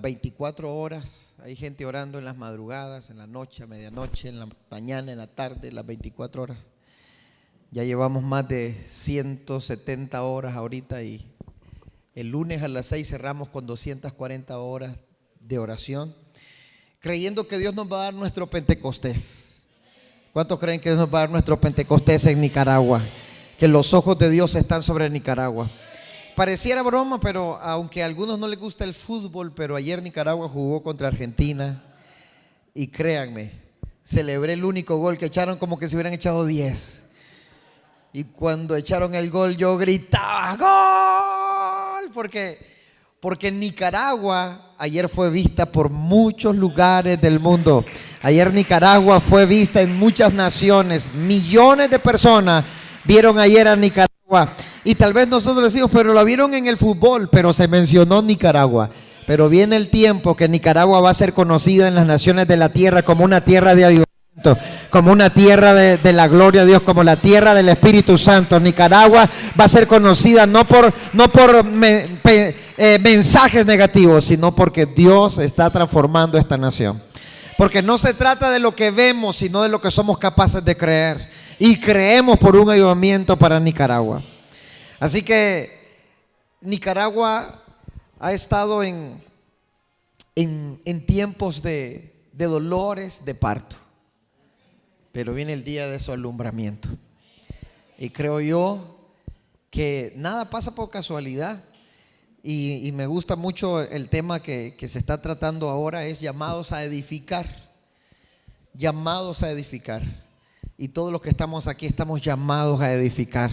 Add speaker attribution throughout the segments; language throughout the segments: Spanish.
Speaker 1: 24 horas. Hay gente orando en las madrugadas, en la noche, a medianoche, en la mañana, en la tarde, las 24 horas. Ya llevamos más de 170 horas ahorita y el lunes a las 6 cerramos con 240 horas de oración, creyendo que Dios nos va a dar nuestro Pentecostés. ¿Cuántos creen que Dios nos va a dar nuestro Pentecostés en Nicaragua? Que los ojos de Dios están sobre Nicaragua. Pareciera broma, pero aunque a algunos no les gusta el fútbol, pero ayer Nicaragua jugó contra Argentina y créanme, celebré el único gol que echaron como que se hubieran echado 10. Y cuando echaron el gol yo gritaba ¡gol! Porque Nicaragua ayer fue vista por muchos lugares del mundo. Ayer Nicaragua fue vista en muchas naciones. Millones de personas vieron ayer a Nicaragua. Y tal vez nosotros decimos, pero lo vieron en el fútbol, pero se mencionó Nicaragua. Pero viene el tiempo que Nicaragua va a ser conocida en las naciones de la tierra como una tierra de avivamiento, como una tierra de la gloria de Dios, como la tierra del Espíritu Santo. Nicaragua va a ser conocida no por mensajes negativos, sino porque Dios está transformando esta nación. Porque no se trata de lo que vemos, sino de lo que somos capaces de creer. Y creemos por un avivamiento para Nicaragua. Así que Nicaragua ha estado en tiempos de dolores de parto, pero viene el día de su alumbramiento. Y creo yo que nada pasa por casualidad. Y me gusta mucho el tema que se está tratando ahora, es llamados a edificar. Llamados a edificar. Y todos los que estamos aquí estamos llamados a edificar.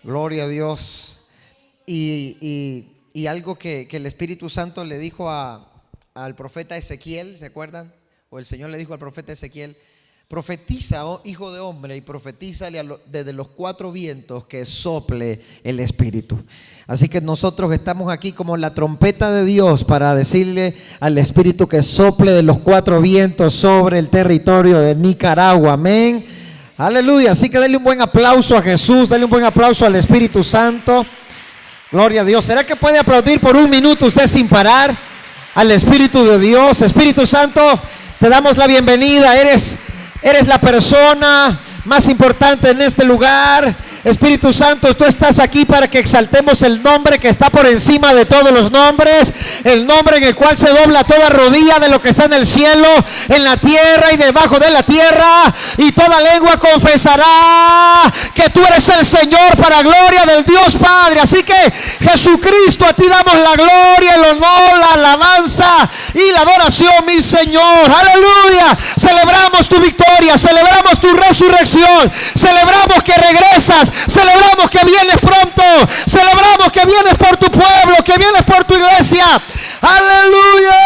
Speaker 1: Gloria a Dios. Y algo que el Espíritu Santo le dijo al profeta Ezequiel, ¿se acuerdan? O el Señor le dijo al profeta Ezequiel: profetiza, oh hijo de hombre, y profetízale desde los 4 vientos que sople el Espíritu. Así que nosotros estamos aquí como la trompeta de Dios para decirle al Espíritu que sople de los 4 vientos sobre el territorio de Nicaragua. Amén. Aleluya. Así que dale un buen aplauso a Jesús, dale un buen aplauso al Espíritu Santo. Gloria a Dios. ¿Será que puede aplaudir por un minuto usted sin parar al Espíritu de Dios? Espíritu Santo, te damos la bienvenida. Eres la persona más importante en este lugar. Espíritu Santo, tú estás aquí para que exaltemos el nombre que está por encima de todos los nombres, el nombre en el cual se dobla toda rodilla de lo que está en el cielo, en la tierra y debajo de la tierra, y toda lengua confesará que tú eres el Señor, para gloria del Dios Padre. Así que Jesucristo, a ti damos la gloria, el honor, la alabanza y la adoración, mi Señor. Aleluya. Celebramos tu victoria, celebramos tu resurrección, celebramos que regresas, celebramos que vienes pronto, celebramos que vienes por tu pueblo, que vienes por tu iglesia. Aleluya.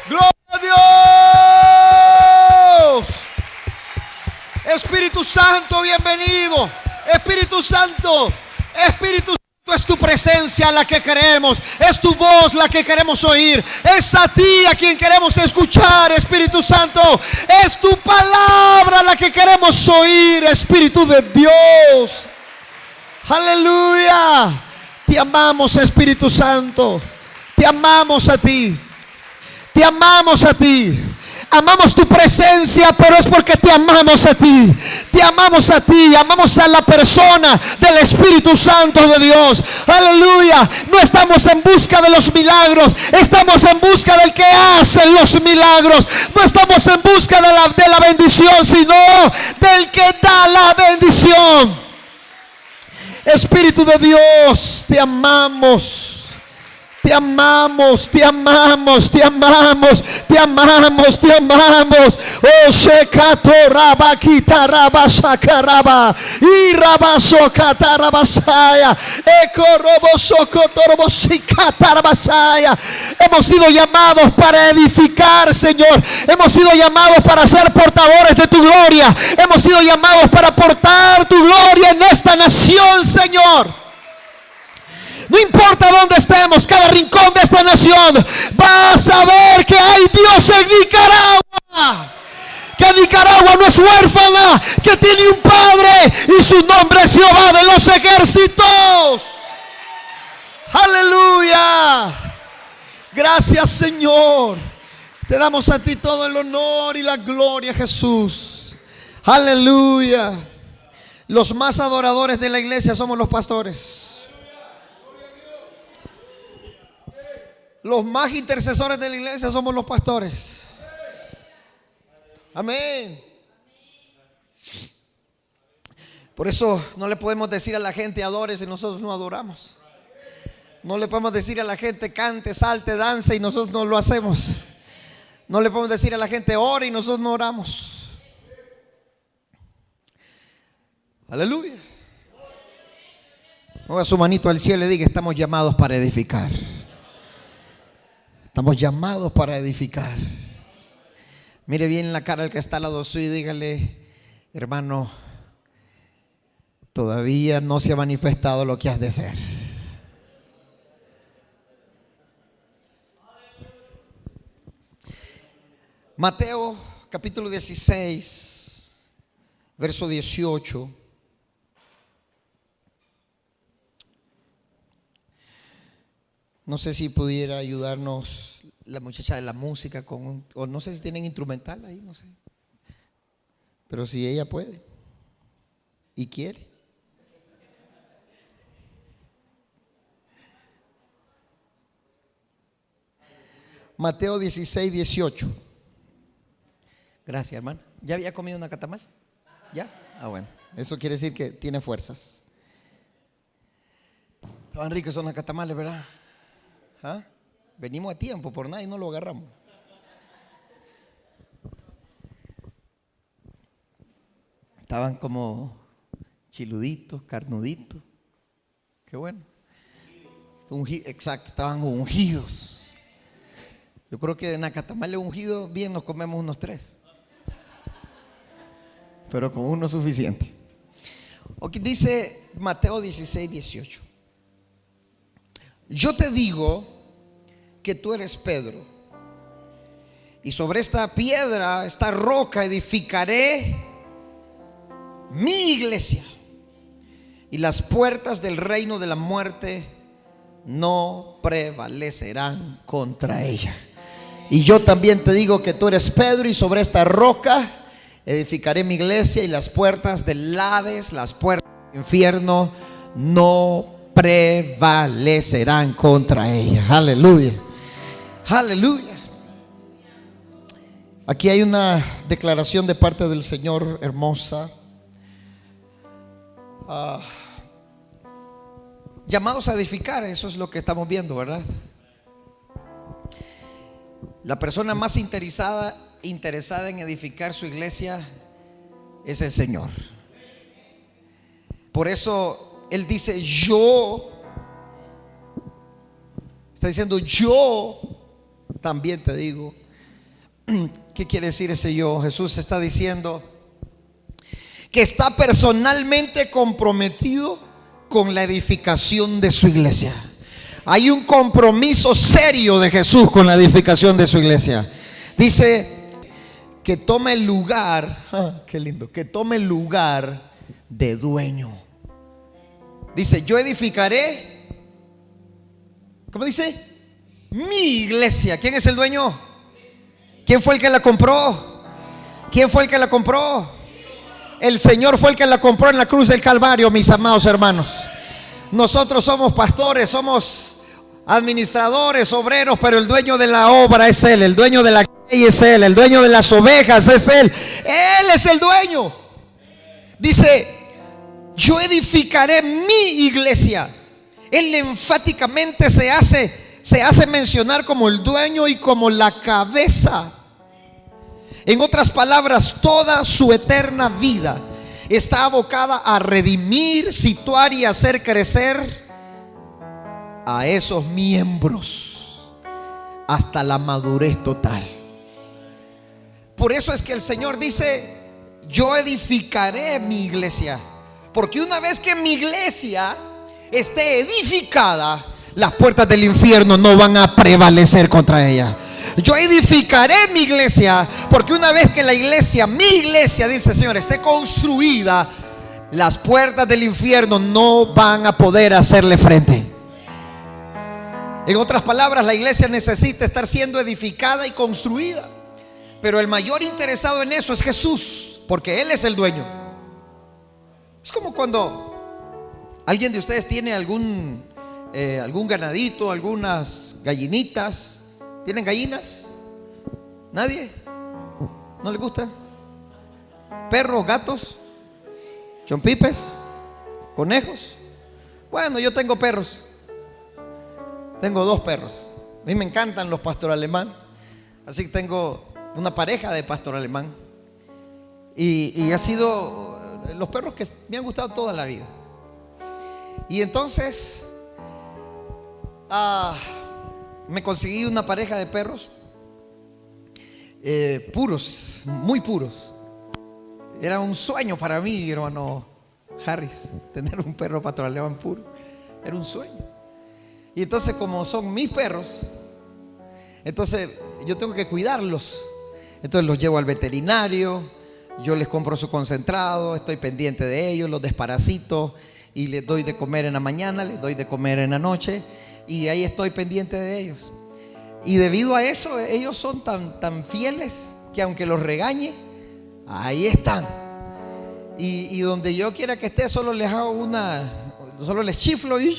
Speaker 1: Gloria a Dios. Espíritu Santo, bienvenido. Espíritu Santo, Espíritu Santo, es tu presencia la que queremos, es tu voz la que queremos oír, es a ti a quien queremos escuchar. Espíritu Santo, es tu palabra la que queremos oír, Espíritu de Dios. Aleluya. Te amamos, Espíritu Santo, te amamos a ti, te amamos a ti. Amamos tu presencia, pero es porque te amamos a ti. Te amamos a ti, amamos a la persona del Espíritu Santo de Dios. Aleluya. No estamos en busca de los milagros, estamos en busca del que hace los milagros. No estamos en busca de la bendición, sino del que da la bendición. Espíritu de Dios, te amamos. Te amamos, te amamos, te amamos, te amamos, te amamos. Oh, shekato rabakita rabasakaraba y rabasokatarabasaya ekorobosokotorobosikatarabasaya. Hemos sido llamados para edificar, Señor. Hemos sido llamados para ser portadores de tu gloria. Hemos sido llamados para portar tu gloria en esta nación, Señor. No importa dónde estemos, cada rincón de esta nación, vas a ver que hay Dios en Nicaragua. que Nicaragua no es huérfana, que tiene un Padre y su nombre es Jehová de los ejércitos. Aleluya. Gracias, Señor. Te damos a ti todo el honor y la gloria, Jesús. Aleluya. Los más adoradores de la iglesia somos los pastores. Los más intercesores de la iglesia somos los pastores. Amén. Por eso no le podemos decir a la gente adore si nosotros no adoramos. No le podemos decir a la gente cante, salte, dance y nosotros no lo hacemos. No le podemos decir a la gente ore y nosotros no oramos. Aleluya. Mueva su manito al cielo y diga: estamos llamados para edificar. Estamos llamados para edificar. Mire bien la cara del que está al lado suyo y dígale: hermano, todavía no se ha manifestado lo que has de ser. Mateo capítulo 16, verso 18. No sé si pudiera ayudarnos la muchacha de la música con o no sé si tienen instrumental ahí, no sé. Pero si ella puede y quiere. Mateo 16, 18. Gracias, hermano. ¿Ya había comido una catamal? ¿Ya? Ah, bueno. Eso quiere decir que tiene fuerzas. Estaban ricos esos nacatamales, ¿verdad? ¿Ah? Venimos a tiempo, por nada y no lo agarramos. Estaban como chiluditos, carnuditos. Qué bueno. Exacto, estaban ungidos. Yo creo que en nacatamales ungidos bien nos comemos unos 3. Pero con uno es suficiente. Aquí dice Mateo 16, 18. Yo te digo que tú eres Pedro, y sobre esta piedra, esta roca, edificaré mi iglesia, y las puertas del reino de la muerte no prevalecerán contra ella. Y yo también te digo que tú eres Pedro, y sobre esta roca edificaré mi iglesia, y las puertas del Hades, las puertas del infierno no prevalecerán contra ella. Aleluya. Aleluya. Aquí hay una declaración de parte del Señor hermosa. Llamados a edificar, eso es lo que estamos viendo, ¿verdad? La persona más interesada en edificar su iglesia es el Señor. Por eso Él dice yo. Está diciendo yo también te digo. ¿Qué quiere decir ese yo? Jesús está diciendo que está personalmente comprometido con la edificación de su iglesia. Hay un compromiso serio de Jesús con la edificación de su iglesia. Dice que tome el lugar, qué lindo, que tome el lugar de dueño. Dice: yo edificaré, ¿cómo dice? Mi iglesia. ¿Quién es el dueño? ¿Quién fue el que la compró? ¿Quién fue el que la compró? El Señor fue el que la compró en la cruz del Calvario, mis amados hermanos. Nosotros somos pastores, somos administradores, obreros, pero el dueño de la obra es Él. El dueño de la calle es Él. El dueño de las ovejas es Él. Él es el dueño. Dice: yo edificaré mi iglesia. Él enfáticamente se hace mencionar como el dueño y como la cabeza. En otras palabras, toda su eterna vida está abocada a redimir, situar y hacer crecer a esos miembros hasta la madurez total. Por eso es que el Señor dice: yo edificaré mi iglesia. Porque una vez que mi iglesia esté edificada, las puertas del infierno no van a prevalecer contra ella. yo edificaré mi iglesia, porque una vez que la iglesia, mi iglesia, dice el Señor, esté construida, las puertas del infierno no van a poder hacerle frente. En otras palabras, la iglesia necesita estar siendo edificada y construida, pero el mayor interesado en eso es Jesús, porque Él es el dueño. Es como cuando alguien de ustedes tiene algún ganadito, algunas gallinitas. ¿Tienen gallinas? ¿Nadie? ¿No les gustan? ¿Perros, gatos, chompipes, conejos? Bueno, yo tengo perros. Tengo 2 perros. A mí me encantan los pastor alemán. Así que tengo una pareja de pastor alemán. Y ha sido los perros que me han gustado toda la vida. Y entonces me conseguí una pareja de perros puros, muy puros. Era un sueño para mí, hermano Harris, tener un perro pastor alemán puro. Era un sueño. Y entonces, como son mis perros, entonces yo tengo que cuidarlos. Entonces los llevo al veterinario, yo les compro su concentrado, estoy pendiente de ellos, los desparasito y les doy de comer en la mañana, les doy de comer en la noche, y ahí estoy pendiente de ellos. Y debido a eso, ellos son tan fieles que aunque los regañe, ahí están. Y donde yo quiera que esté, solo les hago solo les chiflo y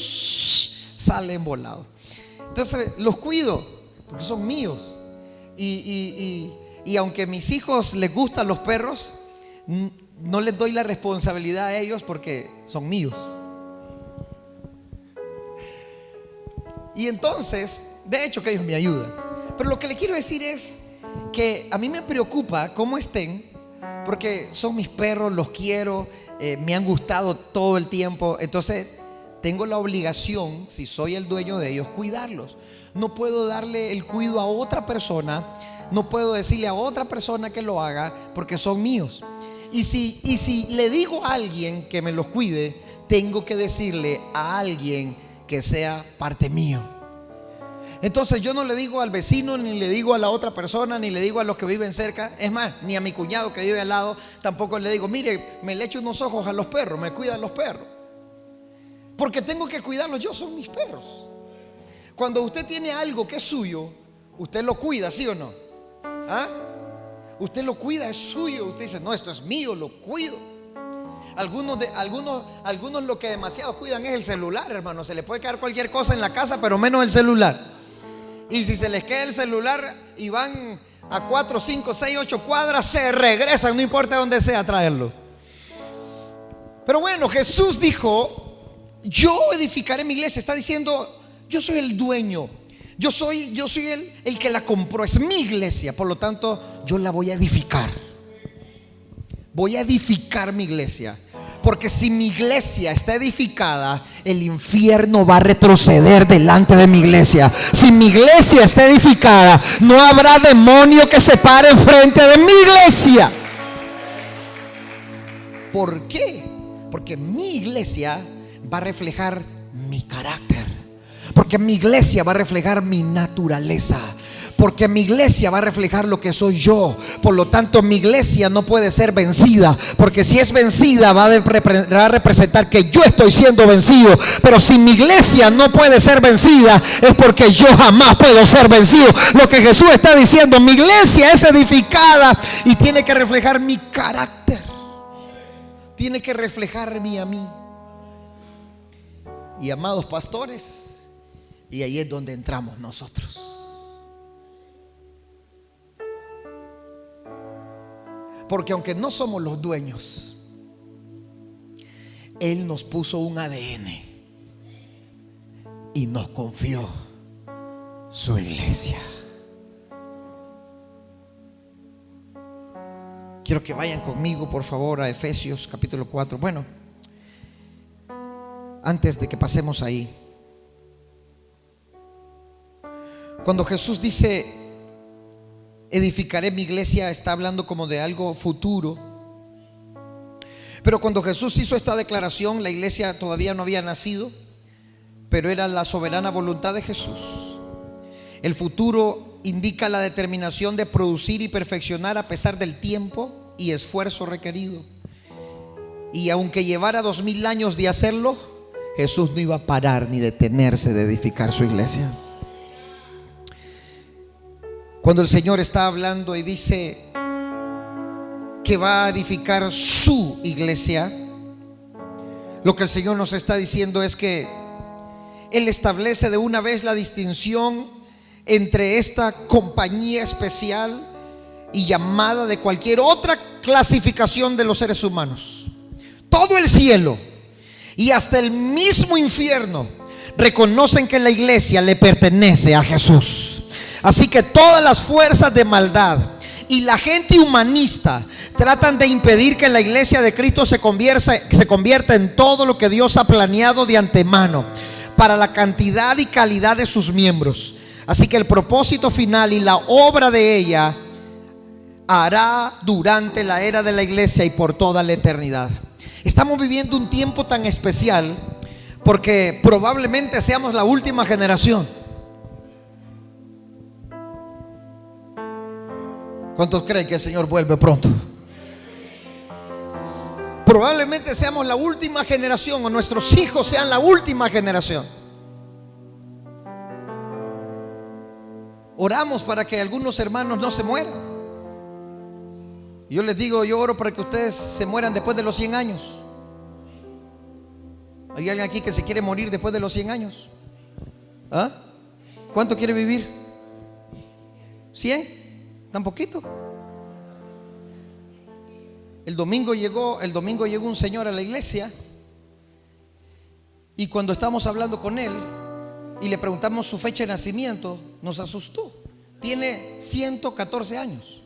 Speaker 1: salen volados. Entonces los cuido porque son míos. Y aunque a mis hijos les gustan los perros, no les doy la responsabilidad a ellos porque son míos. Y entonces, de hecho, que ellos me ayudan. Pero lo que le quiero decir es que a mí me preocupa cómo estén, porque son mis perros, los quiero, me han gustado todo el tiempo. Entonces tengo la obligación, si soy el dueño de ellos, cuidarlos. No puedo darle el cuidado a otra persona, no puedo decirle a otra persona que lo haga, porque son míos. Y si le digo a alguien que me los cuide, tengo que decirle a alguien que sea parte mío. Entonces yo no le digo al vecino, ni le digo a la otra persona, ni le digo a los que viven cerca. Es más, ni a mi cuñado que vive al lado, tampoco le digo: mire, me le echo unos ojos a los perros, me cuidan los perros. Porque tengo que cuidarlos, yo, son mis perros. Cuando usted tiene algo que es suyo, usted lo cuida, ¿sí o no? ¿Ah? Usted lo cuida, es suyo. Usted dice: no, esto es mío, lo cuido. Algunos lo que demasiado cuidan es el celular, hermano. Se le puede quedar cualquier cosa en la casa, pero menos el celular. Y si se les queda el celular y van a 4, 5, 6, 8 cuadras, se regresan, no importa dónde sea, a traerlo. Pero bueno, Jesús dijo: yo edificaré mi iglesia. Está diciendo: yo soy el dueño, yo soy el que la compró, es mi iglesia, por lo tanto yo la voy a edificar. Voy a edificar mi iglesia, porque si mi iglesia está edificada, el infierno va a retroceder delante de mi iglesia. Si mi iglesia está edificada, no habrá demonio que se pare enfrente de mi iglesia. ¿Por qué? Porque mi iglesia va a reflejar mi carácter, porque mi iglesia va a reflejar mi naturaleza, porque mi iglesia va a reflejar lo que soy yo. Por lo tanto, mi iglesia no puede ser vencida, porque si es vencida va a representar que yo estoy siendo vencido. Pero si mi iglesia no puede ser vencida, es porque yo jamás puedo ser vencido. Lo que Jesús está diciendo: mi iglesia es edificada y tiene que reflejar mi carácter, tiene que reflejarme a mí. Y amados pastores, y ahí es donde entramos nosotros. Porque aunque no somos los dueños, Él nos puso un ADN y nos confió su iglesia. Quiero que vayan conmigo, por favor, a Efesios capítulo 4. Bueno, antes de que pasemos ahí, cuando Jesús dice: edificaré mi iglesia, está hablando como de algo futuro. Pero cuando Jesús hizo esta declaración, la iglesia todavía no había nacido, pero era la soberana voluntad de Jesús. El futuro indica la determinación de producir y perfeccionar a pesar del tiempo y esfuerzo requerido. Y aunque llevara 2000 años de hacerlo, Jesús no iba a parar ni detenerse de edificar su iglesia. Cuando el Señor está hablando y dice que va a edificar su iglesia, lo que el Señor nos está diciendo es que Él establece de una vez la distinción entre esta compañía especial y llamada de cualquier otra clasificación de los seres humanos. Todo el cielo y hasta el mismo infierno reconocen que la iglesia le pertenece a Jesús. Así que todas las fuerzas de maldad y la gente humanista tratan de impedir que la iglesia de Cristo se convierta en todo lo que Dios ha planeado de antemano para la cantidad y calidad de sus miembros. Así que el propósito final y la obra de ella hará durante la era de la iglesia y por toda la eternidad. Estamos viviendo un tiempo tan especial porque probablemente seamos la última generación. ¿Cuántos creen que el Señor vuelve pronto? Probablemente seamos la última generación, o nuestros hijos sean la última generación. Oramos para que algunos hermanos no se mueran. Yo les digo, yo oro para que ustedes se mueran después de los 100 años. ¿Hay alguien aquí que se quiere morir después de los 100 años? ¿Ah? ¿Cuánto quiere vivir? ¿100? ¿Tan poquito? El domingo llegó un señor a la iglesia, y cuando estábamos hablando con él y le preguntamos su fecha de nacimiento, nos asustó. Tiene 114 años.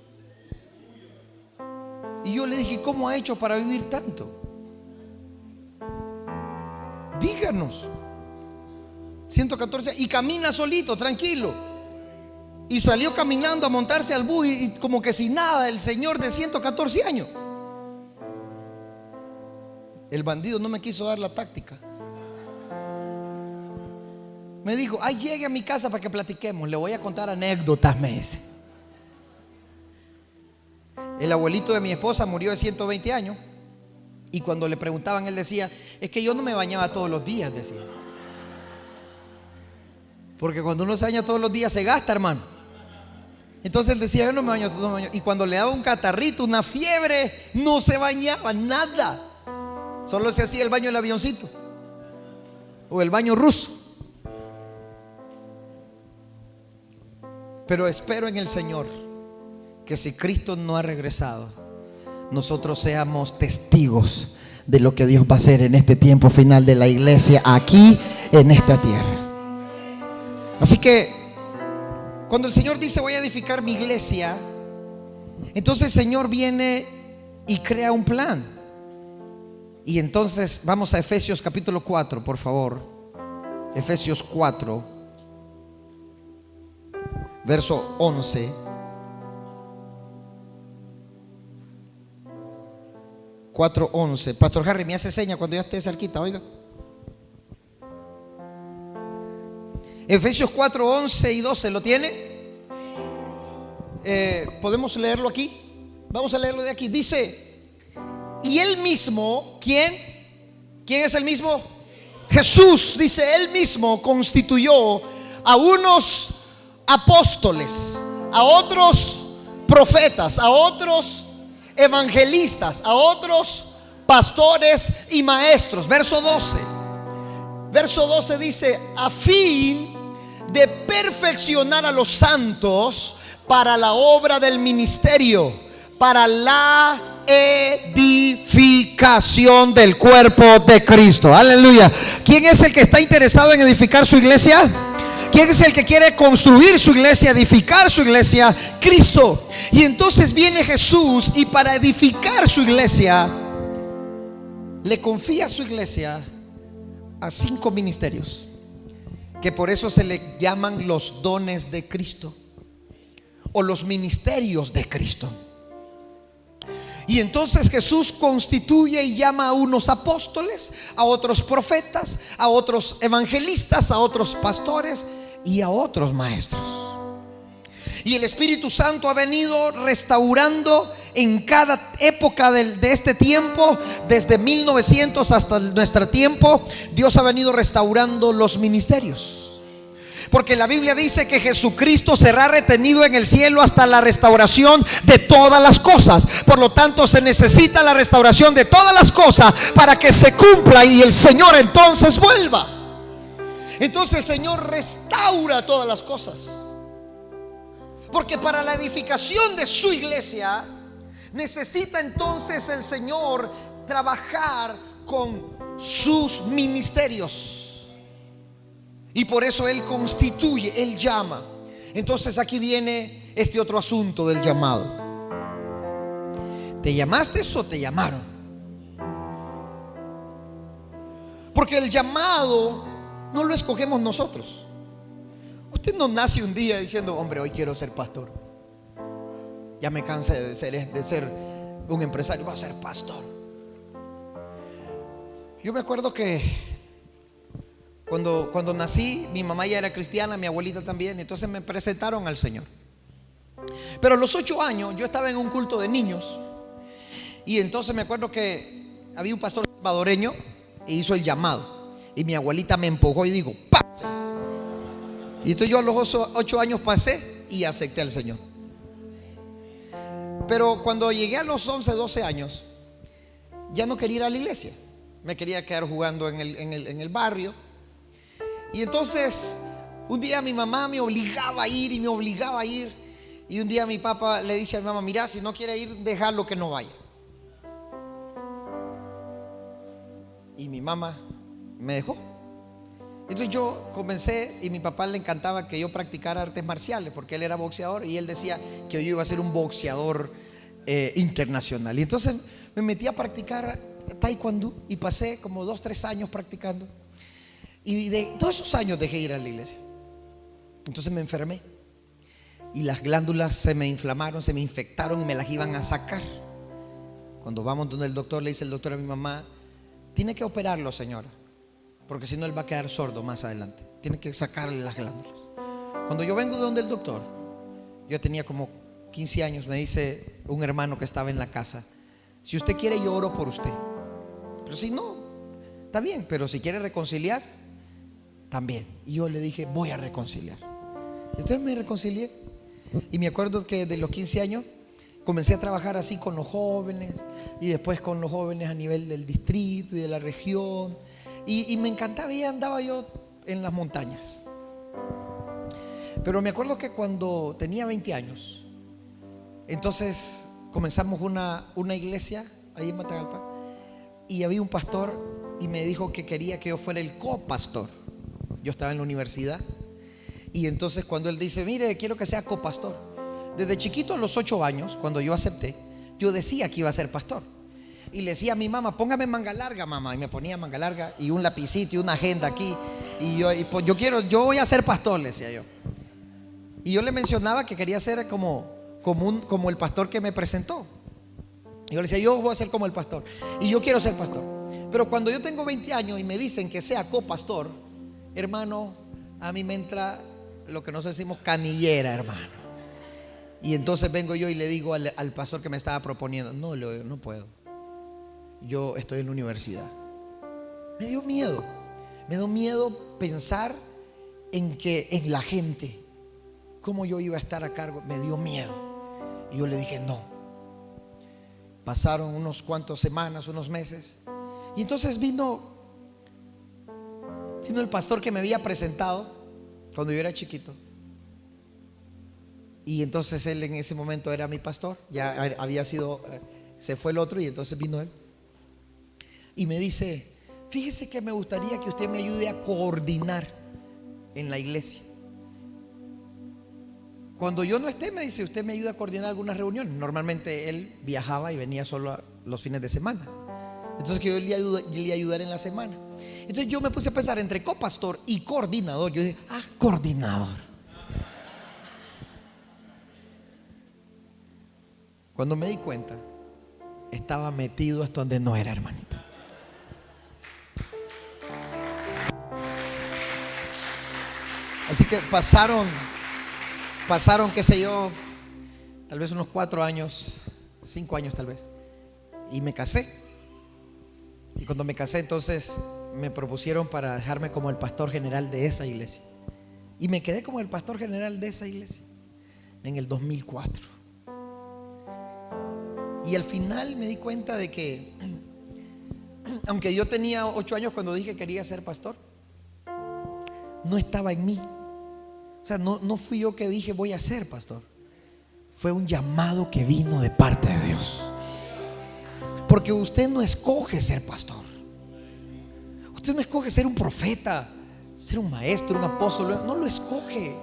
Speaker 1: Y yo le dije, ¿cómo ha hecho para vivir tanto? Díganos. 114, y camina solito, tranquilo. Y salió caminando a montarse al bus y como que sin nada, el señor de 114 años. El bandido no me quiso dar la táctica. Me dijo, ay, llegue a mi casa para que platiquemos, le voy a contar anécdotas, me dice. El abuelito de mi esposa murió de 120 años. Y cuando le preguntaban, él decía, es que yo no me bañaba todos los días, decía. Porque cuando uno se baña todos los días se gasta, hermano. Entonces él decía, yo no me baño, no me baño. Y cuando le daba un catarrito, una fiebre, no se bañaba, nada. Solo se hacía el baño del avioncito o el baño ruso. Pero espero en el Señor que si Cristo no ha regresado, nosotros seamos testigos de lo que Dios va a hacer en este tiempo final de la iglesia aquí en esta tierra. Así que cuando el Señor dice voy a edificar mi iglesia, entonces el Señor viene y crea un plan. Y entonces vamos a Efesios capítulo 4, por favor. Efesios 4, verso 11. Pastor Harry, me hace seña cuando ya esté cerquita, oiga. Efesios 4, 11 y 12, ¿lo tiene? ¿Podemos leerlo aquí? Vamos a leerlo de aquí. Dice, y él mismo, ¿quién? ¿Quién es el mismo? Jesús, dice, él mismo constituyó a unos apóstoles, a otros profetas, a otros evangelistas, a otros pastores y maestros. Verso 12. Verso 12 dice, a fin de perfeccionar a los santos para la obra del ministerio, para la edificación del cuerpo de Cristo. Aleluya. ¿Quién es el que está interesado en edificar su iglesia? ¿Quién es el que quiere construir su iglesia, edificar su iglesia? Cristo. Y entonces viene Jesús y para edificar su iglesia le confía a su iglesia a 5 ministerios, que por eso se le llaman los dones de Cristo o los ministerios de Cristo. Y entonces Jesús constituye y llama a unos apóstoles, a otros profetas, a otros evangelistas, a otros pastores y a otros maestros. Y el Espíritu Santo ha venido restaurando en cada época de este tiempo, desde 1900 hasta nuestro tiempo. Dios ha venido restaurando los ministerios. Porque la Biblia dice que Jesucristo será retenido en el cielo hasta la restauración de todas las cosas. Por lo tanto, se necesita la restauración de todas las cosas para que se cumpla y el Señor entonces vuelva. Entonces el Señor restaura todas las cosas. Porque para la edificación de su iglesia necesita entonces el Señor trabajar con sus ministerios. Y por eso Él constituye, Él llama. Entonces aquí viene este otro asunto del llamado. ¿Te llamaste o te llamaron? Porque el llamado no lo escogemos nosotros. Usted no nace un día diciendo: hombre, hoy quiero ser pastor. Ya me cansé de ser un empresario, voy a ser pastor. Yo me acuerdo que cuando nací, mi mamá ya era cristiana, mi abuelita también. Entonces me presentaron al Señor. Pero a los 8 años yo estaba en un culto de niños. Y entonces me acuerdo que había un pastor salvadoreño e hizo el llamado. Y mi abuelita me empujó y dijo: pase. Y entonces yo a los 8 años pasé y acepté al Señor. Pero cuando llegué a los 11, 12 años, ya no quería ir a la iglesia. Me quería quedar jugando en el barrio. Y entonces un día mi mamá me obligaba a ir y me obligaba a ir. Y un día mi papá le dice a mi mamá: mira, si no quiere ir, déjalo que no vaya. Y mi mamá me dejó. Entonces yo comencé, y mi papá le encantaba que yo practicara artes marciales, porque él era boxeador y él decía que yo iba a ser un boxeador internacional. Y entonces me metí a practicar taekwondo y pasé como 2-3 años practicando. Y de todos esos años dejé ir a la iglesia. Entonces me enfermé y las glándulas se me inflamaron, se me infectaron y me las iban a sacar. Cuando vamos donde el doctor, le dice el doctor a mi mamá: tiene que operarlo, señora, porque si no él va a quedar sordo más adelante. Tiene que sacarle las glándulas. Cuando yo vengo de donde el doctor, yo tenía como 15 años, me dice un hermano que estaba en la casa: si usted quiere, yo oro por usted. Pero si no, está bien, pero si quiere reconciliar, también. Y yo le dije: voy a reconciliar. Entonces me reconcilié. Y me acuerdo que de los 15 años comencé a trabajar así con los jóvenes, y después con los jóvenes a nivel del distrito y de la región. Y me encantaba, y andaba yo en las montañas. Pero me acuerdo que cuando tenía 20 años, entonces comenzamos una iglesia ahí en Matagalpa, y había un pastor y me dijo que quería que yo fuera el copastor. Yo estaba en la universidad, y entonces cuando él dice: mire, quiero que sea copastor. Desde chiquito, a los 8 años, cuando yo acepté, yo decía que iba a ser pastor. Y le decía a mi mamá: póngame manga larga, mamá. Y me ponía manga larga y un lapicito y una agenda aquí. Y yo voy a ser pastor, le decía yo. Y yo le mencionaba que quería ser como el pastor que me presentó. Yo le decía: yo voy a ser como el pastor, y yo quiero ser pastor. Pero cuando yo tengo 20 años y me dicen que sea copastor, hermano, a mí me entra lo que nosotros decimos canillera, hermano. Y entonces vengo yo y le digo al pastor que me estaba proponiendo: no puedo. Yo estoy en la universidad. Me dio miedo pensar en la gente, cómo yo iba a estar a cargo. Me dio miedo. Y yo le dije: no. Pasaron unos cuantos semanas, unos meses, y entonces vino el pastor que me había presentado cuando yo era chiquito. Y entonces él en ese momento era mi pastor. Ya había sido, se fue el otro, y entonces vino él y me dice: fíjese que me gustaría que usted me ayude a coordinar en la iglesia. Cuando yo no esté, me dice, usted me ayuda a coordinar algunas reuniones. Normalmente él viajaba y venía solo los fines de semana. Entonces que yo le ayudara en la semana. Entonces yo me puse a pensar entre copastor y coordinador. Yo dije: coordinador. Cuando me di cuenta, estaba metido hasta donde no era, hermanito. Así que pasaron Pasaron, qué sé yo, tal vez unos 4 años, 5 años tal vez, y me casé. Y cuando me casé, entonces me propusieron para dejarme como el pastor general de esa iglesia. Y me quedé como el pastor general de esa iglesia en el 2004. Y al final me di cuenta de que, aunque yo tenía 8 años cuando dije que quería ser pastor, no estaba en mí. O sea, no fui yo que dije voy a ser pastor. Fue un llamado que vino de parte de Dios. Porque usted no escoge ser pastor. Usted no escoge ser un profeta, ser un maestro, un apóstol. No lo escoge.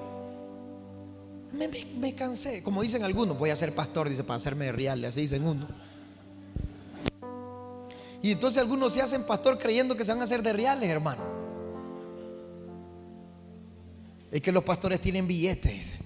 Speaker 1: Me cansé. Como dicen algunos, voy a ser pastor, dice, para hacerme de real. Así dicen uno. Y entonces algunos se hacen pastor creyendo que se van a hacer de reales, hermano. Es que los pastores tienen billetes, dicen.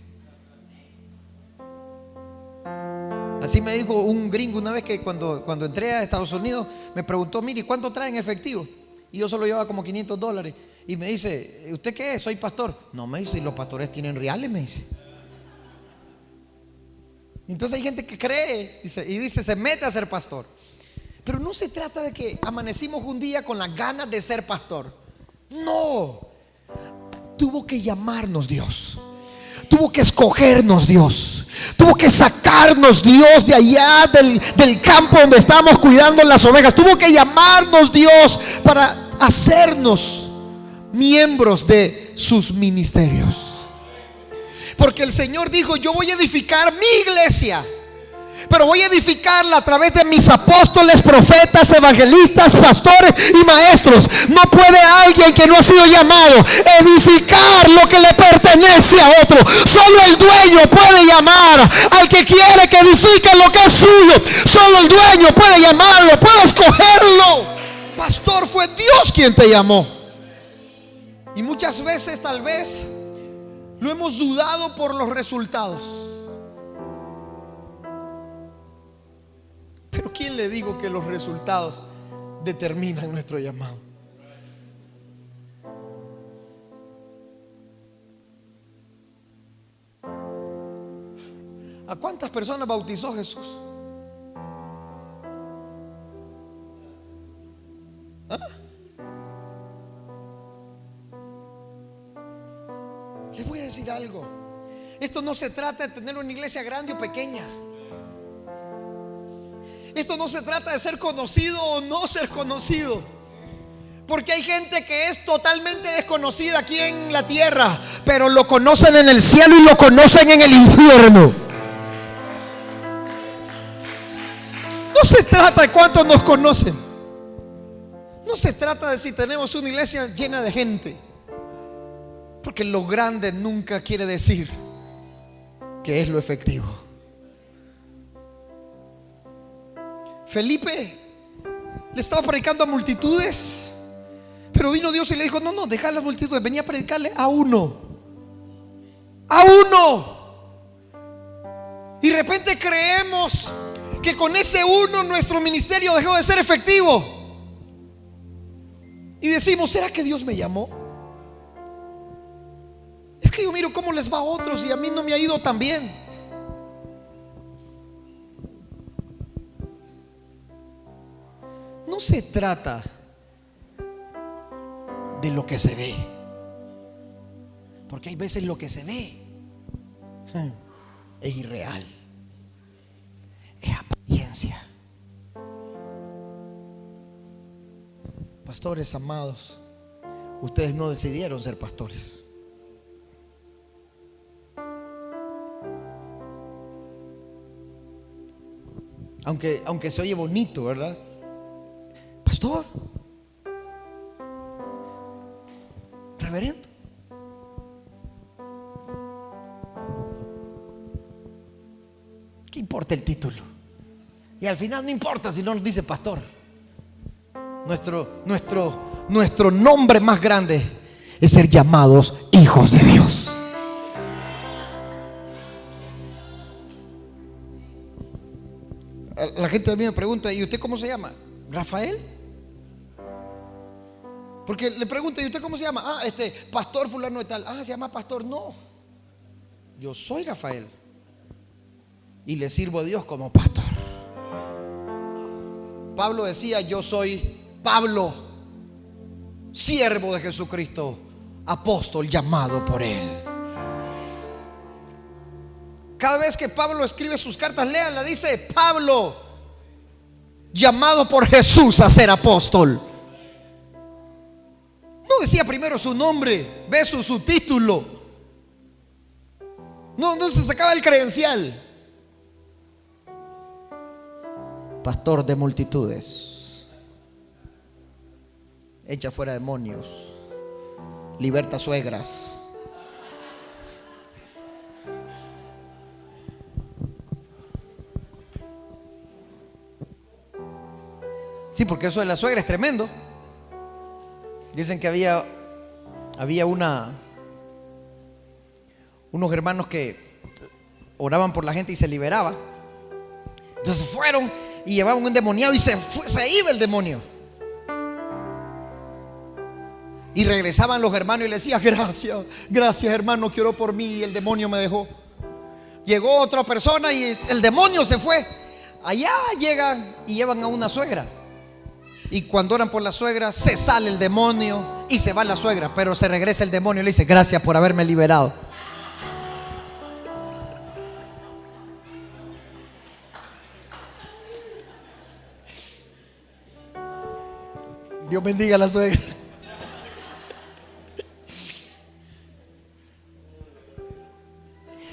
Speaker 1: Así me dijo un gringo una vez que cuando entré a Estados Unidos me preguntó, mire, ¿cuánto trae en efectivo? Y yo solo llevaba como $500. Y me dice, ¿usted qué es? Soy pastor. No, me dice, ¿y los pastores tienen reales? Me dice. Entonces hay gente que cree y dice, se mete a ser pastor. Pero no se trata de que amanecimos un día con las ganas de ser pastor. No. Tuvo que llamarnos Dios. Tuvo que escogernos Dios. Tuvo que sacarnos Dios de allá del campo donde estábamos cuidando las ovejas. Tuvo que llamarnos Dios para hacernos miembros de sus ministerios. Porque el Señor dijo, yo voy a edificar mi iglesia, pero voy a edificarla a través de mis apóstoles, profetas, evangelistas, pastores y maestros. No puede alguien que no ha sido llamado edificar lo que le pertenece a otro. Solo el dueño puede llamar al que quiere que edifique lo que es suyo. Solo el dueño puede llamarlo, puede escogerlo. Pastor, fue Dios quien te llamó. Y muchas veces tal vez lo hemos dudado por los resultados. Pero ¿quién le dijo que los resultados determinan nuestro llamado? ¿A cuántas personas bautizó Jesús? ¿Ah? Les voy a decir algo. Esto no se trata de tener una iglesia grande o pequeña. Esto no se trata de ser conocido o no ser conocido. Porque hay gente que es totalmente desconocida aquí en la tierra, pero lo conocen en el cielo y lo conocen en el infierno. No se trata de cuántos nos conocen. No se trata de si tenemos una iglesia llena de gente. Porque lo grande nunca quiere decir que es lo efectivo. Felipe le estaba predicando a multitudes, pero vino Dios y le dijo, no, deja a las multitudes, venía a predicarle a uno. A uno. Y de repente creemos que con ese uno nuestro ministerio dejó de ser efectivo. Y decimos, ¿será que Dios me llamó? Es que yo miro cómo les va a otros y a mí no me ha ido tan bien. No se trata de lo que se ve, porque hay veces lo que se ve es irreal, es apariencia. Pastores amados, ustedes no decidieron ser pastores. Aunque se oye bonito, ¿verdad? Pastor, reverendo. ¿Qué importa el título? Y al final no importa si no nos dice pastor. Nuestro nombre más grande es ser llamados hijos de Dios. La gente a mí me pregunta, ¿y usted cómo se llama? ¿Rafael? Porque le pregunto, ¿y usted cómo se llama? Pastor fulano de tal. Se llama pastor. No. yo soy Rafael y le sirvo a Dios como pastor. Pablo decía, yo soy Pablo, siervo de Jesucristo, apóstol llamado por Él. Cada vez que Pablo escribe sus cartas, léanla, dice Pablo, llamado por Jesús a ser apóstol. No decía primero su nombre, ve su título. No se sacaba el credencial. Pastor de multitudes, echa fuera demonios, liberta suegras. Sí, porque eso de la suegra es tremendo. Dicen que había unos hermanos que oraban por la gente y se liberaba. Entonces fueron y llevaban un endemoniado y se iba el demonio. Y regresaban los hermanos y le decían, gracias hermano, que oró por mí y el demonio me dejó. Llegó otra persona y el demonio se fue. Allá llegan y llevan a una suegra. Y cuando oran por la suegra, se sale el demonio y se va la suegra, pero se regresa el demonio y le dice, gracias por haberme liberado. Dios bendiga a la suegra.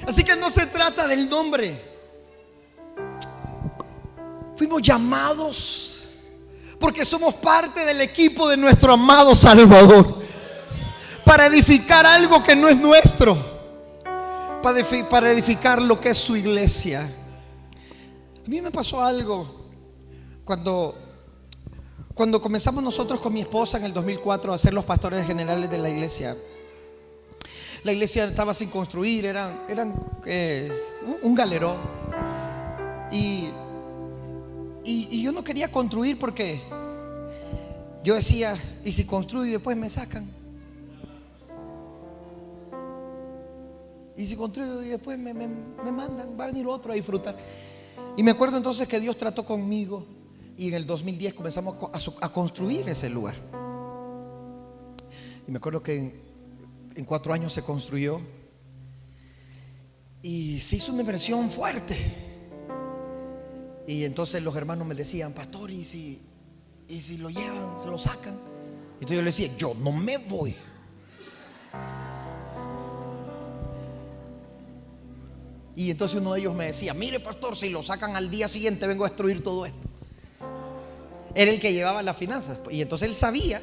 Speaker 1: Así que no se trata del nombre. Fuimos llamados porque somos parte del equipo de nuestro amado Salvador, para edificar algo que no es nuestro, para edificar lo que es su iglesia. A mí me pasó algo cuando comenzamos nosotros con mi esposa en el 2004 a ser los pastores generales de la iglesia. La iglesia estaba sin construir, eran un galerón. Y yo no quería construir porque yo decía, ¿y si construyo y después me sacan? Y si construyo y después me mandan, va a venir otro a disfrutar. Y me acuerdo entonces que Dios trató conmigo y en el 2010 comenzamos a construir ese lugar. Y me acuerdo que en 4 años se construyó y se hizo una inversión fuerte. Y entonces los hermanos me decían, pastor, ¿y si lo llevan, se lo sacan? Entonces yo le decía, yo no me voy. Y entonces uno de ellos me decía, mire pastor, si lo sacan al día siguiente vengo a destruir todo esto. Era el que llevaba las finanzas. Y entonces él sabía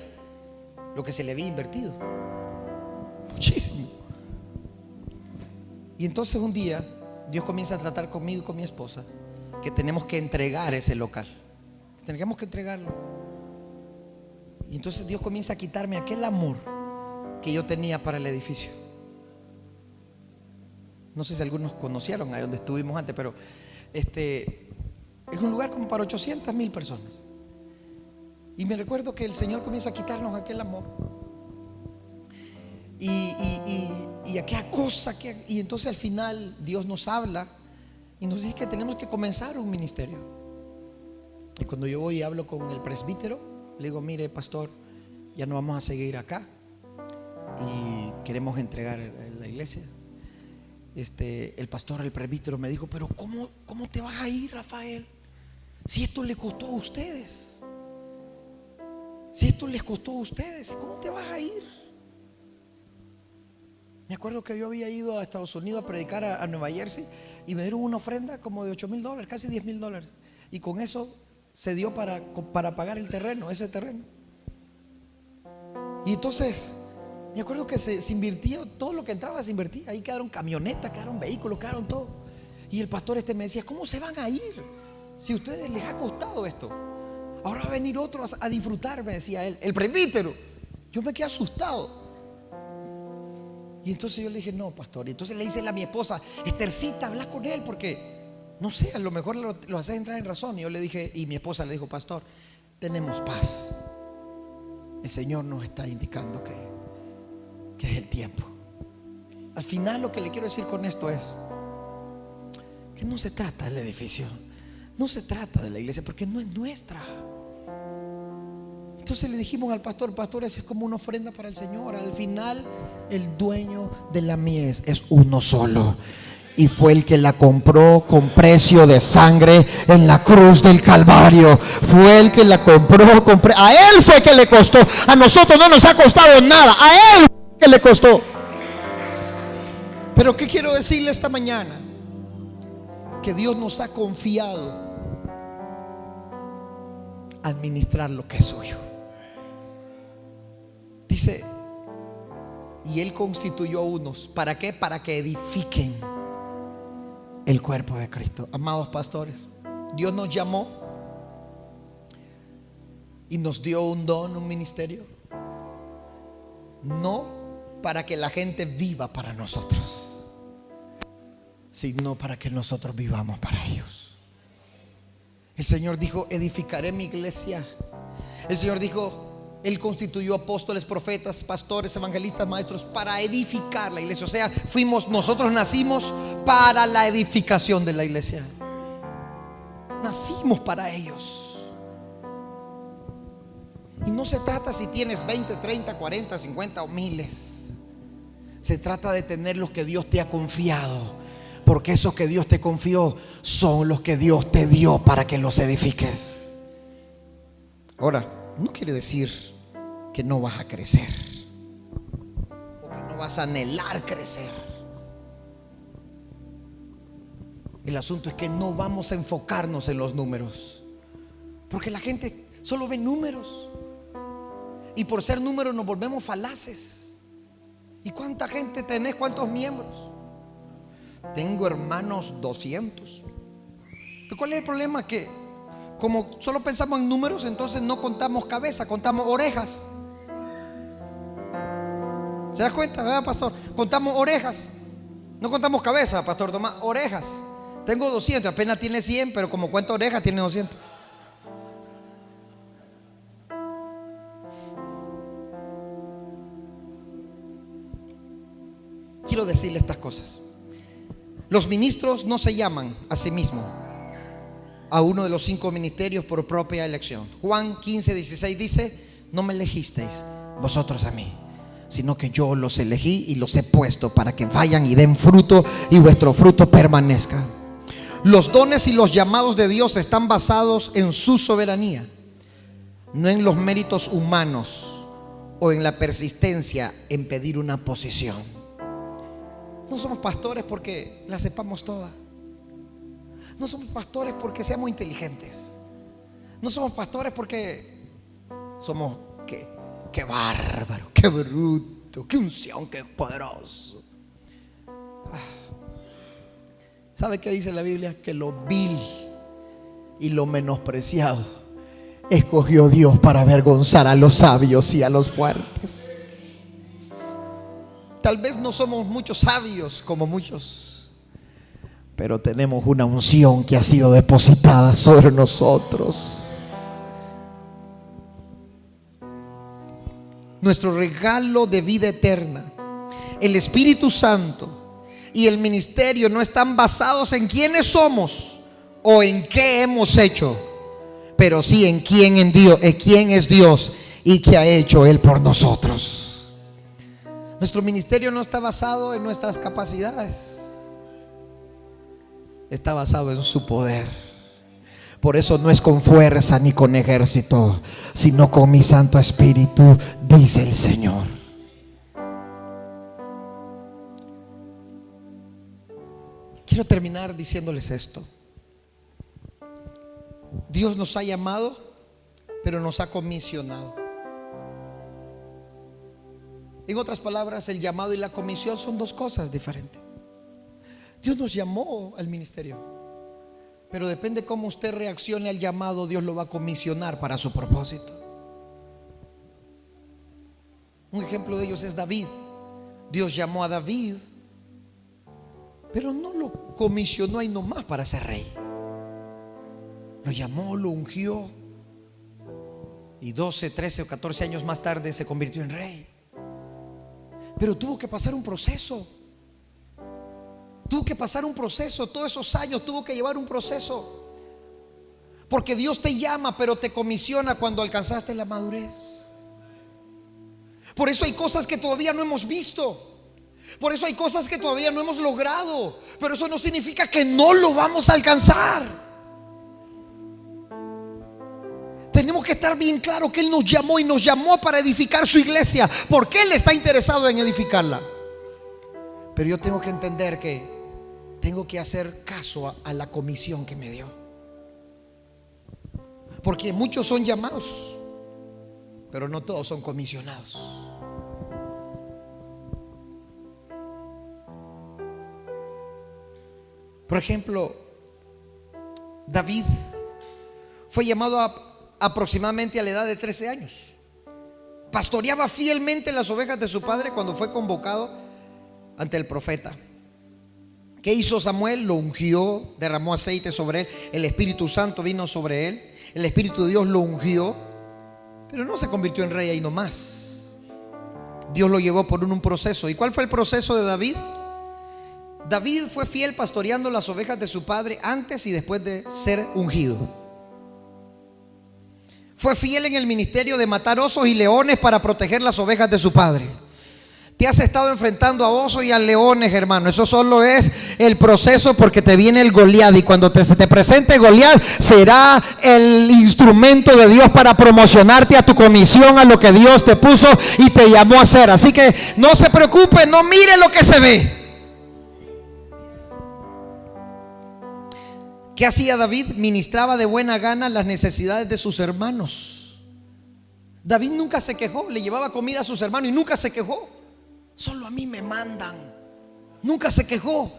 Speaker 1: lo que se le había invertido. Muchísimo. Y entonces un día Dios comienza a tratar conmigo y con mi esposa que tenemos que entregar ese local. Tenemos que entregarlo. Y entonces Dios comienza a quitarme aquel amor que yo tenía para el edificio. No sé si algunos conocieron ahí donde estuvimos antes, pero es un lugar como para 800,000 personas. Y me recuerdo que el Señor comienza a quitarnos aquel amor. Y aquella cosa y entonces al final Dios nos habla y nos dice que tenemos que comenzar un ministerio. Y cuando yo voy y hablo con el presbítero, le digo, mire pastor, ya no vamos a seguir acá y queremos entregar la iglesia. El pastor, el presbítero me dijo, pero ¿cómo te vas a ir, Rafael? Si esto le costó a ustedes. Si esto les costó a ustedes, ¿cómo te vas a ir? Me acuerdo que yo había ido a Estados Unidos a predicar a Nueva Jersey y me dieron una ofrenda como de $8,000, casi $10,000. Y con eso se dio para pagar el terreno, ese terreno. Y entonces me acuerdo que se invirtió, todo lo que entraba se invertía. Ahí quedaron camionetas, quedaron vehículos, quedaron todo. Y el pastor me decía, ¿cómo se van a ir? Si a ustedes les ha costado esto. Ahora va a venir otro a disfrutar, me decía él, el presbítero. Yo me quedé asustado. Y entonces yo le dije, no, pastor. Y entonces le dice a mi esposa, Estercita, habla con él porque, no sé, a lo mejor lo haces entrar en razón. Y yo le dije, y mi esposa le dijo, pastor, tenemos paz. El Señor nos está indicando que es el tiempo. Al final lo que le quiero decir con esto es que no se trata del edificio, no se trata de la iglesia, porque no es nuestra. Entonces le dijimos al pastor: pastor, eso es como una ofrenda para el Señor. Al final el dueño de la mies es uno solo, y fue el que la compró con precio de sangre en la cruz del Calvario. Fue el que la compró a él fue que le costó. A nosotros no nos ha costado nada, a él fue que le costó. Pero ¿qué quiero decirle esta mañana? Que Dios nos ha confiado administrar lo que es suyo. Dice: y Él constituyó a unos. ¿Para qué? Para que edifiquen el cuerpo de Cristo. Amados pastores, Dios nos llamó y nos dio un don, un ministerio, no para que la gente viva para nosotros, sino para que nosotros vivamos para ellos. El Señor dijo: edificaré mi iglesia. El Señor dijo: Él constituyó apóstoles, profetas, pastores, evangelistas, maestros para edificar la iglesia. O sea, nosotros nacimos para la edificación de la iglesia. Nacimos para ellos. Y no se trata si tienes 20, 30, 40, 50 o miles. Se trata de tener los que Dios te ha confiado, porque esos que Dios te confió son los que Dios te dio para que los edifiques. Ahora, no quiere decir que no vas a crecer o que no vas a anhelar crecer. El asunto es que no vamos a enfocarnos en los números, porque la gente solo ve números, y por ser números nos volvemos falaces. ¿Y cuánta gente tenés? ¿Cuántos miembros? Tengo hermanos 200. ¿Pero cuál es el problema? Que como solo pensamos en números, entonces no contamos cabeza, contamos orejas. ¿Se da cuenta, verdad, pastor? Contamos orejas, no contamos cabeza, pastor Tomás. Orejas. Tengo 200, apenas tiene 100, pero como cuenta orejas tiene 200. Quiero decirle estas cosas. Los ministros no se llaman a sí mismos a uno de los 5 ministerios por propia elección. Juan 15:16 dice: no me elegisteis vosotros a mí, sino que yo los elegí y los he puesto para que vayan y den fruto, y vuestro fruto permanezca. Los dones y los llamados de Dios están basados en su soberanía, no en los méritos humanos o en la persistencia en pedir una posición. No somos pastores porque la sepamos toda. No somos pastores porque seamos inteligentes. No somos pastores porque somos qué bárbaro, qué bruto, qué unción, qué poderoso. ¿Sabe qué dice la Biblia? Que lo vil y lo menospreciado escogió Dios para avergonzar a los sabios y a los fuertes. Tal vez no somos muchos sabios como muchos, pero tenemos una unción que ha sido depositada sobre nosotros. Nuestro regalo de vida eterna, el Espíritu Santo y el ministerio no están basados en quiénes somos o en qué hemos hecho, pero sí en quién es Dios y qué ha hecho Él por nosotros. Nuestro ministerio no está basado en nuestras capacidades, está basado en su poder. Por eso no es con fuerza ni con ejército, sino con mi Santo Espíritu, dice el Señor. Quiero terminar diciéndoles esto. Dios nos ha llamado, pero nos ha comisionado. En otras palabras, el llamado y la comisión son dos cosas diferentes. Dios nos llamó al ministerio, pero depende cómo usted reaccione al llamado, Dios lo va a comisionar para su propósito. Un ejemplo de ellos es David. Dios llamó a David, pero no lo comisionó ahí nomás para ser rey. Lo llamó, lo ungió, y 12, 13 o 14 años más tarde se convirtió en rey. Pero tuvo que pasar un proceso. Tuvo que pasar un proceso, todos esos años tuvo que llevar un proceso. Porque Dios te llama, pero te comisiona cuando alcanzaste la madurez. Por eso hay cosas que todavía no hemos visto. Por eso hay cosas que todavía no hemos logrado. Pero eso no significa que no lo vamos a alcanzar. Tenemos que estar bien claro que Él nos llamó, y nos llamó para edificar su iglesia, porque Él está interesado en edificarla. Pero yo tengo que entender que tengo que hacer caso a la comisión que me dio. Porque muchos son llamados, pero no todos son comisionados. Por ejemplo, David fue llamado aproximadamente a la edad de 13 años. Pastoreaba fielmente las ovejas de su padre cuando fue convocado ante el profeta. ¿Qué hizo Samuel? Lo ungió, derramó aceite sobre él, el Espíritu Santo vino sobre él, el Espíritu de Dios lo ungió, pero no se convirtió en rey ahí nomás. Dios lo llevó por un proceso. ¿Y cuál fue el proceso de David? David fue fiel pastoreando las ovejas de su padre antes y después de ser ungido. Fue fiel en el ministerio de matar osos y leones para proteger las ovejas de su padre. Te has estado enfrentando a osos y a leones, hermano. Eso solo es el proceso, porque te viene el Goliat, y cuando se te presente Goliat, será el instrumento de Dios para promocionarte a tu comisión, a lo que Dios te puso y te llamó a hacer. Así que no se preocupe, no mire lo que se ve. ¿Qué hacía David? Ministraba de buena gana las necesidades de sus hermanos. David nunca se quejó, le llevaba comida a sus hermanos y nunca se quejó. Solo a mí me mandan. Nunca se quejó.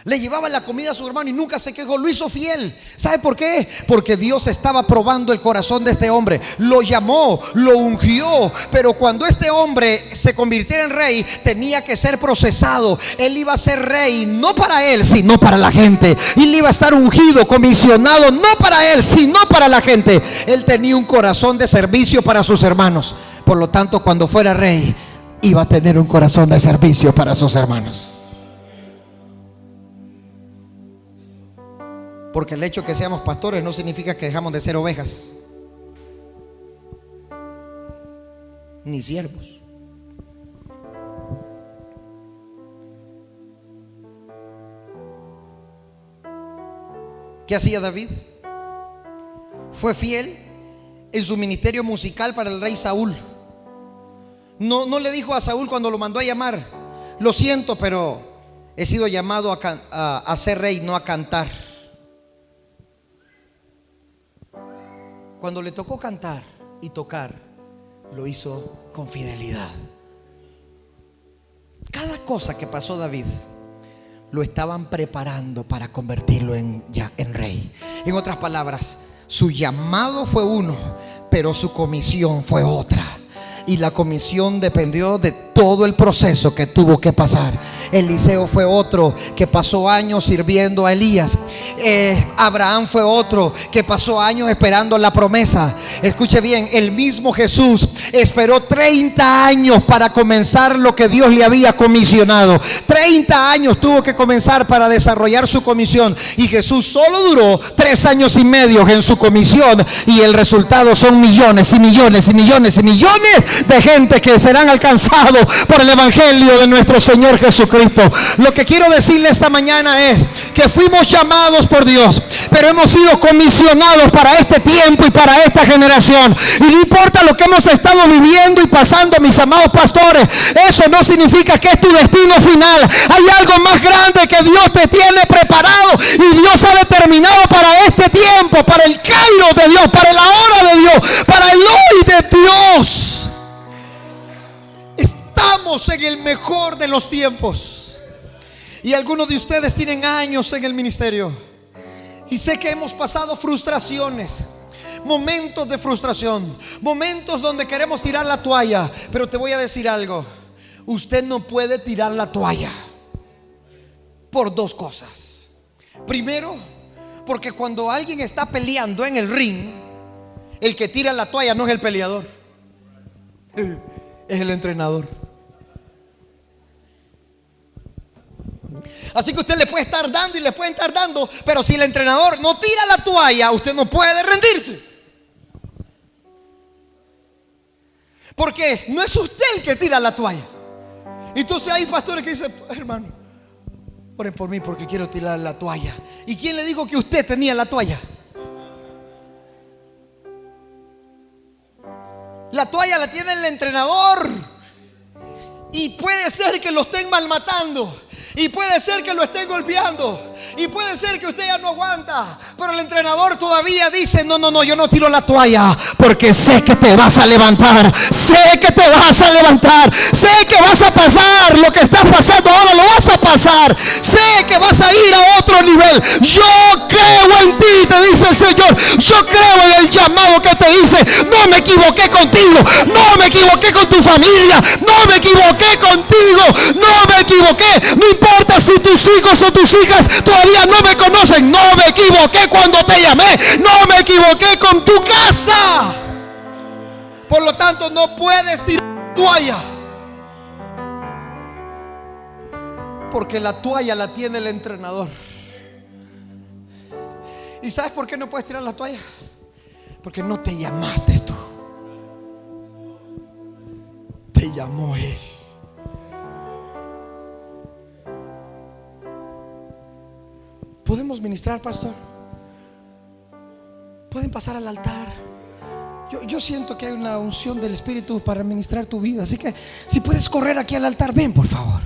Speaker 1: Le llevaba la comida a su hermano y nunca se quejó. Lo hizo fiel. ¿Sabe por qué? Porque Dios estaba probando el corazón de este hombre. Lo llamó, lo ungió, pero cuando este hombre se convirtiera en rey, tenía que ser procesado. Él iba a ser rey, no para él, sino para la gente. Él iba a estar ungido, comisionado, no para él, sino para la gente. Él tenía un corazón de servicio para sus hermanos. Por lo tanto, cuando fuera rey, iba a tener un corazón de servicio para sus hermanos. Porque el hecho de que seamos pastores no significa que dejamos de ser ovejas ni siervos. ¿Qué hacía David? Fue fiel en su ministerio musical para el rey Saúl. No le dijo a Saúl cuando lo mandó a llamar: lo siento, pero he sido llamado a ser rey, no a cantar. Cuando le tocó cantar y tocar, lo hizo con fidelidad. Cada cosa que pasó David, lo estaban preparando para convertirlo en rey. En otras palabras, su llamado fue uno, pero su comisión fue otra. Y la comisión dependió de todo el proceso que tuvo que pasar. Eliseo fue otro que pasó años sirviendo a Elías. Abraham fue otro que pasó años esperando la promesa. Escuche bien, el mismo Jesús esperó 30 años para comenzar lo que Dios le había comisionado. 30 años tuvo que comenzar para desarrollar su comisión. Y Jesús solo duró 3 años y medio en su comisión. Y el resultado son millones y millones y millones y millones de gente que serán alcanzados por el evangelio de nuestro Señor Jesucristo. Lo que quiero decirle esta mañana es que fuimos llamados por Dios, pero hemos sido comisionados para este tiempo y para esta generación. Y no importa lo que hemos estado viviendo y pasando, mis amados pastores, eso no significa que es tu destino final. Hay algo más grande que Dios te tiene preparado, y Dios ha determinado para este tiempo, para el kairos de Dios, para la hora de Dios, para el hoy de Dios. Estamos en el mejor de los tiempos. Y algunos de ustedes tienen años en el ministerio, y sé que hemos pasado frustraciones, momentos de frustración, momentos donde queremos tirar la toalla. Pero te voy a decir algo: usted no puede tirar la toalla por 2 cosas. Primero, porque cuando alguien está peleando en el ring, el que tira la toalla no es el peleador, es el entrenador. Así que usted le puede estar dando y le pueden estar dando, pero si el entrenador no tira la toalla, usted no puede rendirse. Porque no es usted el que tira la toalla. Entonces hay pastores que dicen: hermano, oren por mí porque quiero tirar la toalla. ¿Y quién le dijo que usted tenía la toalla? La toalla la tiene el entrenador. Y puede ser que lo estén malmatando, y puede ser que lo estén golpeando, y puede ser que usted ya no aguanta, pero el entrenador todavía dice: no, yo no tiro la toalla, porque sé que te vas a levantar, sé que te vas a levantar, sé que vas a pasar lo que estás pasando ahora, lo vas a pasar, sé que vas a ir a otro nivel. Yo creo en ti, te dice el Señor. Yo creo en el llamado que te hice. No me equivoqué contigo, no me equivoqué con tu familia, no me equivoqué contigo, no me equivoqué. No importa si tus hijos o tus hijas todavía no me conocen, no me equivoqué cuando te llamé, no me equivoqué con tu casa. Por lo tanto, no puedes tirar toalla, porque la toalla la tiene el entrenador. ¿Y sabes por qué no puedes tirar la toalla? Porque no te llamaste tú, te llamó Él. ¿Podemos ministrar, pastor? Pueden pasar al altar. Yo siento que hay una unción del Espíritu para ministrar tu vida. Así que si puedes correr aquí al altar, ven por favor.